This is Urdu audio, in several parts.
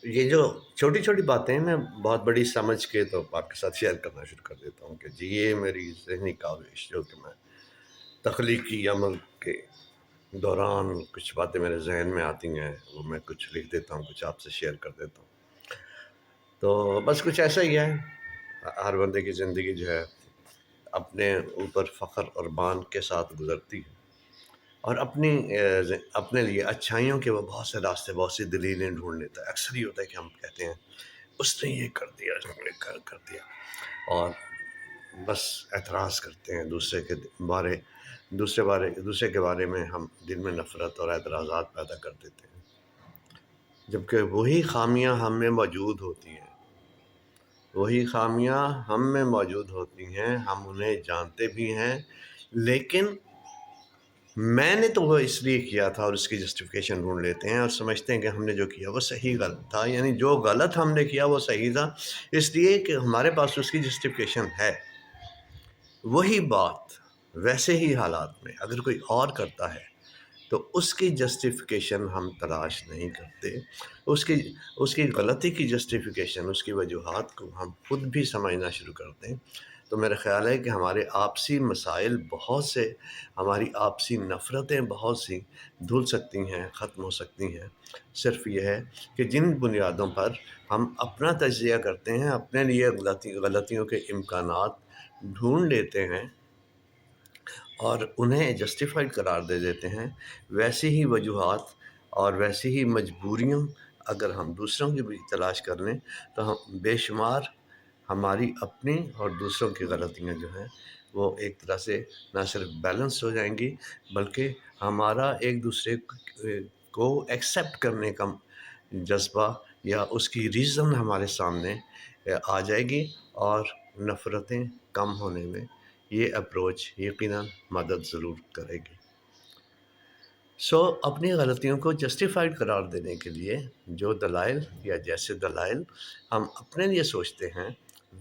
یہ جو چھوٹی چھوٹی باتیں ہیں میں بہت بڑی سمجھ کے تو آپ کے ساتھ شیئر کرنا شروع کر دیتا ہوں کہ جی یہ میری ذہنی کاوش جو کہ میں تخلیقی عمل کے دوران کچھ باتیں میرے ذہن میں آتی ہیں وہ میں کچھ لکھ دیتا ہوں، کچھ آپ سے شیئر کر دیتا ہوں۔ تو بس کچھ ایسا ہی ہے، ہر بندے کی زندگی جو ہے اپنے اوپر فخر اور بان کے ساتھ گزرتی ہے، اور اپنے لیے اچھائیوں کے وہ بہت سے راستے، بہت سی دلیلیں ڈھونڈ لیتا ہے۔ اکثر یہ ہوتا ہے کہ ہم کہتے ہیں اس نے یہ کر دیا، اس نے کر دیا، اور بس اعتراض کرتے ہیں دوسرے کے بارے میں ہم دل میں نفرت اور اعتراضات پیدا کر دیتے ہیں، جبکہ وہی خامیاں ہم میں موجود ہوتی ہیں، وہی خامیاں ہم میں موجود ہوتی ہیں، ہم انہیں جانتے بھی ہیں، لیکن میں نے تو وہ اس لیے کیا تھا، اور اس کی جسٹیفیکیشن ڈھونڈ لیتے ہیں اور سمجھتے ہیں کہ ہم نے جو کیا وہ صحیح غلط تھا، یعنی جو غلط ہم نے کیا وہ صحیح تھا، اس لیے کہ ہمارے پاس اس کی جسٹیفیکیشن ہے۔ وہی بات ویسے ہی حالات میں اگر کوئی اور کرتا ہے تو اس کی جسٹیفیکیشن ہم تلاش نہیں کرتے، اس کی غلطی کی جسٹیفیکیشن، اس کی وجوہات کو ہم خود بھی سمجھنا شروع کرتے ہیں۔ تو میرا خیال ہے کہ ہمارے آپسی مسائل بہت سے، ہماری آپسی نفرتیں بہت سی دھل سکتی ہیں، ختم ہو سکتی ہیں، صرف یہ ہے کہ جن بنیادوں پر ہم اپنا تجزیہ کرتے ہیں، اپنے لیے غلطیوں کے امکانات ڈھونڈ لیتے ہیں اور انہیں جسٹیفائڈ قرار دے دیتے ہیں، ویسی ہی وجوہات اور ویسی ہی مجبوریاں اگر ہم دوسروں کی بھی تلاش کر لیں تو ہم بے شمار ہماری اپنی اور دوسروں کی غلطیاں جو ہیں وہ ایک طرح سے نہ صرف بیلنس ہو جائیں گی، بلکہ ہمارا ایک دوسرے کو ایکسیپٹ کرنے کا جذبہ یا اس کی ریزن ہمارے سامنے آ جائے گی، اور نفرتیں کم ہونے میں یہ اپروچ یقیناً مدد ضرور کرے گی۔ اپنی غلطیوں کو جسٹیفائڈ قرار دینے کے لیے جو دلائل یا جیسے دلائل ہم اپنے لیے سوچتے ہیں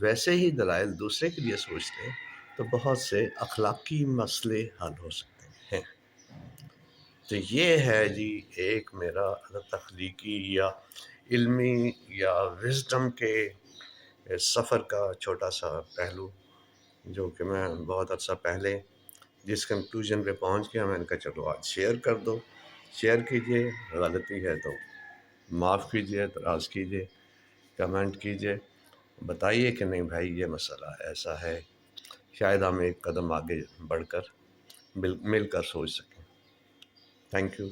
ویسے ہی دلائل دوسرے کے لیے سوچتے ہیں تو بہت سے اخلاقی مسئلے حل ہو سکتے ہیں۔ تو یہ ہے جی ایک میرا تخلیقی یا علمی یا وزڈم کے سفر کا چھوٹا سا پہلو، جو کہ میں بہت عرصہ پہلے جس کنکلوژن پہ پہنچ گیا، میں نے کہا چلو آج شیئر کر دو، شیئر کیجئے، غلطی ہے تو معاف کیجئے، اعتراض کیجئے، کمنٹ کیجئے، بتائیے کہ نہیں بھائی یہ مسئلہ ایسا ہے، شاید ہم ایک قدم آگے بڑھ کر مل کر سوچ سکیں۔ Thank you.